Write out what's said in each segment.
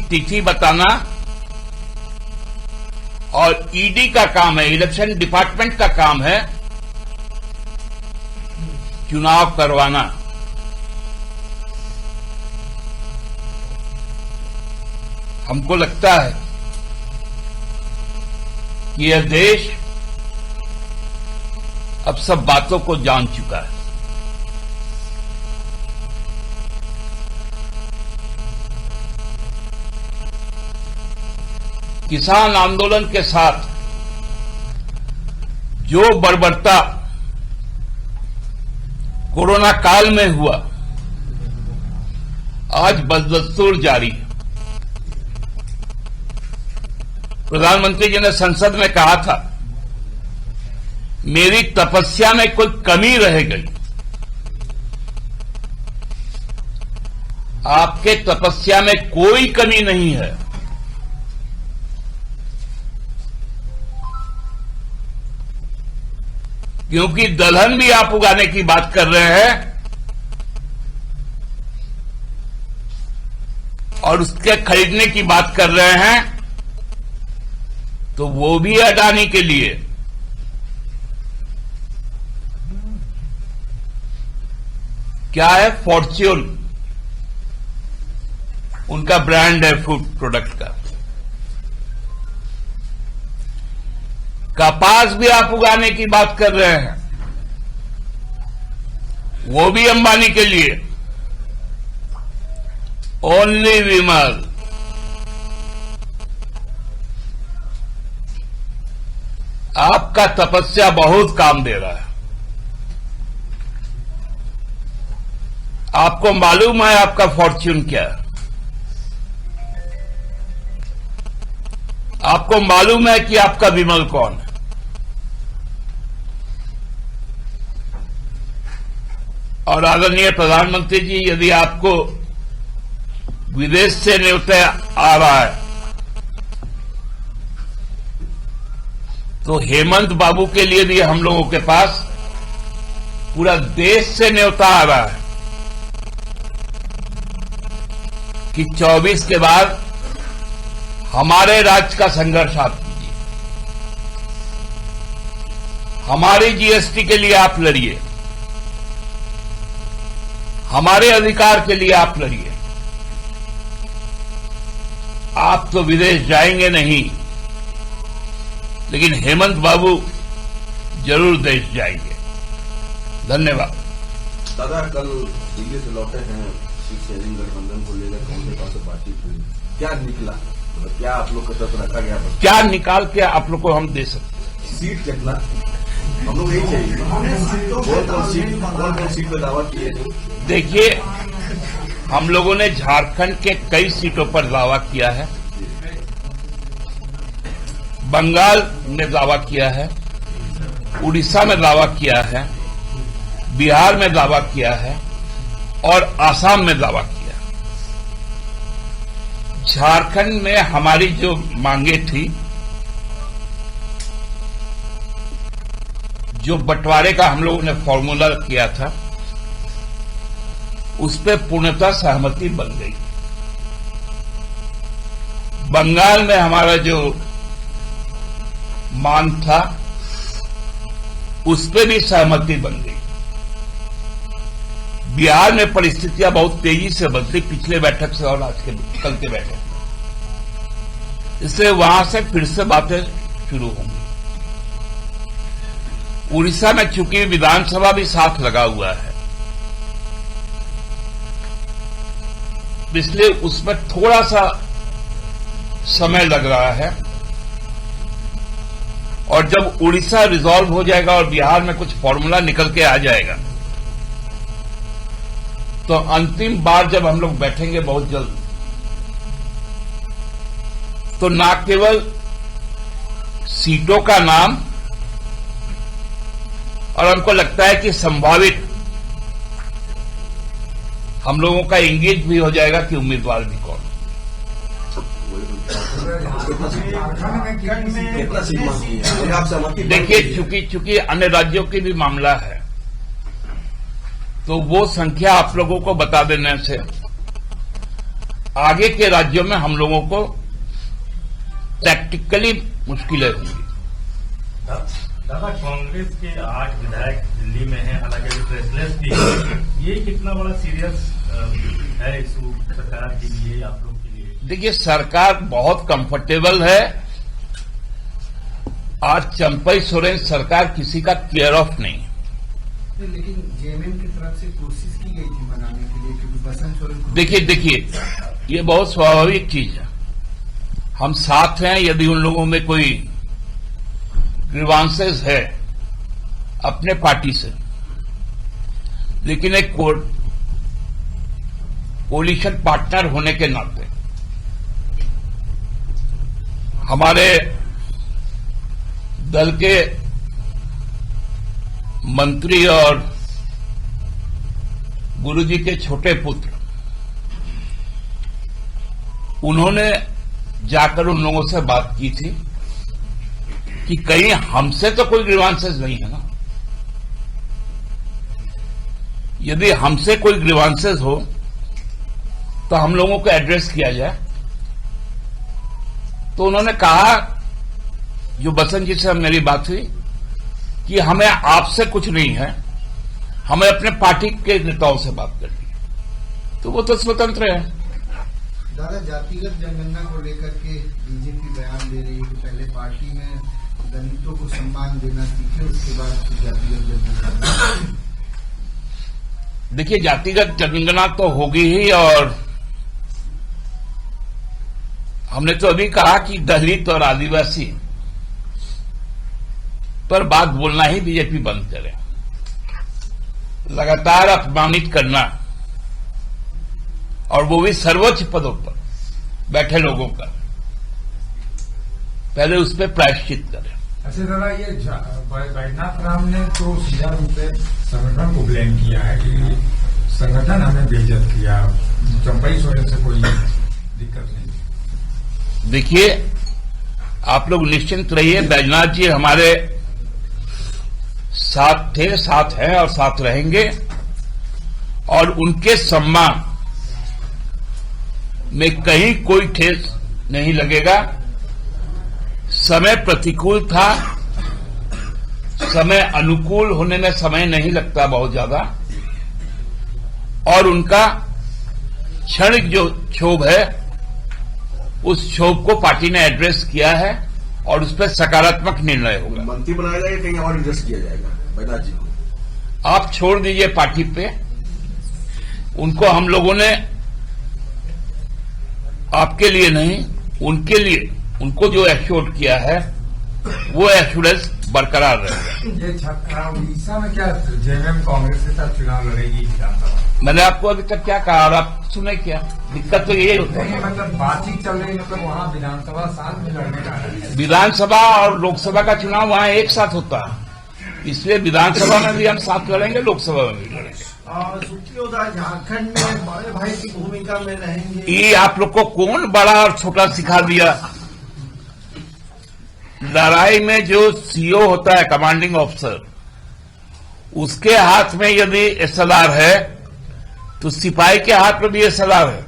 तिथि बताना और ईडी का काम है, इलेक्शन डिपार्टमेंट का काम है चुनाव करवाना। हमको लगता है कि यह देश अब सब बातों को जान चुका है। किसान आंदोलन के साथ जो बर्बरता कोरोना काल में हुआ, आज बदस्तूर जारी है। प्रधानमंत्री जी ने संसद में कहा था, मेरी तपस्या में कोई कमी रह गई। आपके तपस्या में कोई कमी नहीं है। क्योंकि दलहन भी आप उगाने की बात कर रहे हैं और उसके खरीदने की बात कर रहे हैं, तो वो भी अडानी के लिए। क्या है? फॉर्च्यून उनका ब्रांड है फूड प्रोडक्ट का। कपास भी आप उगाने की बात कर रहे हैं, वो भी अंबानी के लिए। ओनली विमल। आपका तपस्या बहुत काम दे रहा है। आपको मालूम है आपका फॉर्च्यून क्या है? आपको मालूम है कि आपका विमल कौन है? और आदरणीय प्रधानमंत्री जी, यदि आपको विदेश से न्योता आ रहा है तो हेमंत बाबू के लिए भी हम लोगों के पास पूरा देश से न्योता आ रहा है कि 24 के बाद हमारे राज्य का संघर्ष आप कीजिए, हमारी जीएसटी के लिए आप लड़िए, हमारे अधिकार के लिए आप लड़िए। आप तो विदेश जाएंगे नहीं, लेकिन हेमंत बाबू जरूर देश जाएंगे। धन्यवाद। दादा, कल दिल्ली से लौटे हैं, सीट शेयरिंग गठबंधन को लेकर कांग्रेस से बातचीत हुई, क्या निकला? क्या आप लोग की तरफ रखा गया? क्या निकाल के आप लोग को हम दे सकते? सीट कितना हम लोग यही चाहिए। कौन सीट पर दावा किए थे? देखिए, हम लोगों ने झारखंड के कई सीटों पर दावा किया है, बंगाल में दावा किया है, उड़ीसा में दावा किया है, बिहार में दावा किया है और आसाम में दावा किया। झारखंड में हमारी जो मांगे थी, जो बंटवारे का हम लोगों ने फॉर्मूला किया था, उस पर पूर्णतः सहमति बन गई। बंगाल में हमारा जो मांग था, उस पर भी सहमति बन गई। बिहार में परिस्थितियां बहुत तेजी से बदली पिछले बैठक से और आज के कल के बैठक में, इसलिए वहां से फिर से बातें शुरू होंगी। उड़ीसा में चूंकि विधानसभा भी साथ लगा हुआ है, इसलिए उसमें थोड़ा सा समय लग रहा है। और जब उड़ीसा रिजॉल्व हो जाएगा और बिहार में कुछ फॉर्मूला निकल के आ जाएगा, तो अंतिम बार जब हम लोग बैठेंगे बहुत जल्द, तो ना केवल सीटों का नाम, और हमको लगता है कि संभावित हम लोगों का इंगेज भी हो जाएगा कि उम्मीदवार भी कौन। देखिए, चूंकि अन्य राज्यों की भी मामला है, तो वो संख्या आप लोगों को बता देने से आगे के राज्यों में हम लोगों को टैक्टिकली मुश्किलें होंगी। दादा, कांग्रेस के 8 विधायक दिल्ली में हैं, हालांकि अभी प्रेसलेस भी है। ये कितना बड़ा सीरियस है इशू सरकार के लिए, आप लोग के लिए? देखिए, सरकार बहुत कंफर्टेबल है। आज चंपई सोरेन सरकार किसी का केयर ऑफ नहीं है। लेकिन जेएमएम की तरफ से कोशिश की गई थी मनाने के लिए, क्योंकि बसंत सोरेन को देखिए, ये बहुत स्वाभाविक चीज है। हम साथ हैं। यदि उन लोगों में कोई ग्रीवांसेस है अपने पार्टी से, लेकिन एक कोलिशन पार्टनर होने के नाते हमारे दल के मंत्री और गुरुजी के छोटे पुत्र, उन्होंने जाकर उन लोगों से बात की थी कि कहीं हमसे तो कोई ग्रीवांसेस नहीं है ना। यदि हमसे कोई ग्रीवांसेस हो तो हम लोगों को एड्रेस किया जाए। तो उन्होंने कहा, जो बसंत जी से मेरी बात हुई, कि हमें आपसे कुछ नहीं है, हमें अपने पार्टी के नेताओं से बात करनी है। तो वो तो स्वतंत्र है। दादा, जातिगत जनगणना को लेकर के बीजेपी बयान दे रही है कि पहले पार्टी में दलितों को सम्मान देना सीखे, उसके बाद जातिगत जनगणना। देखिए, जातिगत जनगणना तो होगी ही, और हमने तो अभी कहा कि दलित और आदिवासी पर बात बोलना ही बीजेपी बंद करे। लगातार अपमानित करना, और वो भी सर्वोच्च पदों पर बैठे लोगों का, पहले उस पर प्रायश्चित करें। अच्छा दादा, ये बैजनाथ राम ने तो सीधा रूप से संगठन को ब्लेम किया है कि संगठन हमें बेइज्जत किया, चंपई सोरेन से कोई दिक्कत नहीं। देखिए, आप लोग निश्चिंत रहिए, बैजनाथ जी हमारे साथ थे, साथ हैं और साथ रहेंगे, और उनके सम्मान में कहीं कोई ठेस नहीं लगेगा। समय प्रतिकूल था, समय अनुकूल होने में समय नहीं लगता बहुत ज्यादा, और उनका क्षणिक जो क्षोभ है, उस क्षोभ को पार्टी ने एड्रेस किया है, और उस पर सकारात्मक निर्णय होगा। मंत्री बनाया जाएगा, कहीं और एडजस्ट किया जाएगा बैजनाथ जी को? आप छोड़ दीजिए पार्टी पे, उनको हम लोगों ने आपके लिए नहीं, उनके लिए, उनको जो एश्योर्ड किया है, वो एश्योरेंस बरकरार रहेगा। ये उड़ीसा में क्या जेएमएम कांग्रेस के साथ चुनाव लड़ेगी विधानसभा? मैंने आपको अभी तक क्या कहा, और आप सुने क्या? दिक्कत तो यही होता है। मतलब बातचीत चल रही है, मतलब वहाँ विधानसभा साथ में लड़ने का है। विधानसभा और लोकसभा का चुनाव वहां एक साथ होता है, इसलिए विधानसभा में भी हम साथ लड़ेंगे, लोकसभा में भी लड़ेंगे। सुप्रियो दा झारखंड में बड़े भाई की भूमिका में रहेंगे। ये आप लोग को कौन बड़ा और छोटा सिखा दिया? लड़ाई में जो सीओ होता है, कमांडिंग ऑफिसर, उसके हाथ में यदि एसएलआर है, तो सिपाही के हाथ में भी एसएलआर है।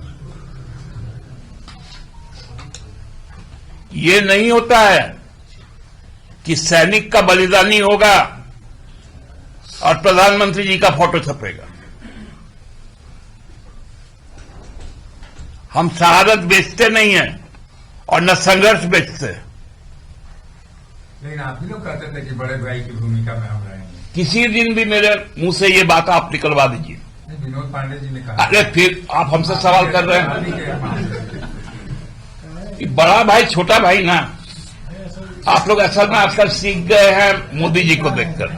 ये नहीं होता है कि सैनिक का बलिदानी होगा और प्रधानमंत्री जी का फोटो छपेगा। हम शहादत बेचते नहीं हैं और न संघर्ष बेचते। लेकिन आप ही लोग कहते थे कि बड़े भाई की भूमिका में हम रहेंगे। किसी दिन भी मेरे मुंह से ये बात आप निकलवा दीजिए। विनोद पांडे जी ने कहा। अरे फिर आप हमसे सवाल कर रहे हैं। कि बड़ा भाई छोटा भाई ना, आप लोग असल में आजकल सीख गए हैं मोदी जी को देखकर।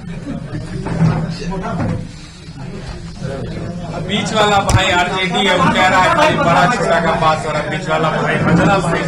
बीच वाला भाई आरजेडी है, वो कह रहा है कि बड़ा छोटा का बात हो रहा है, बीच वाला भाई मंझला भाई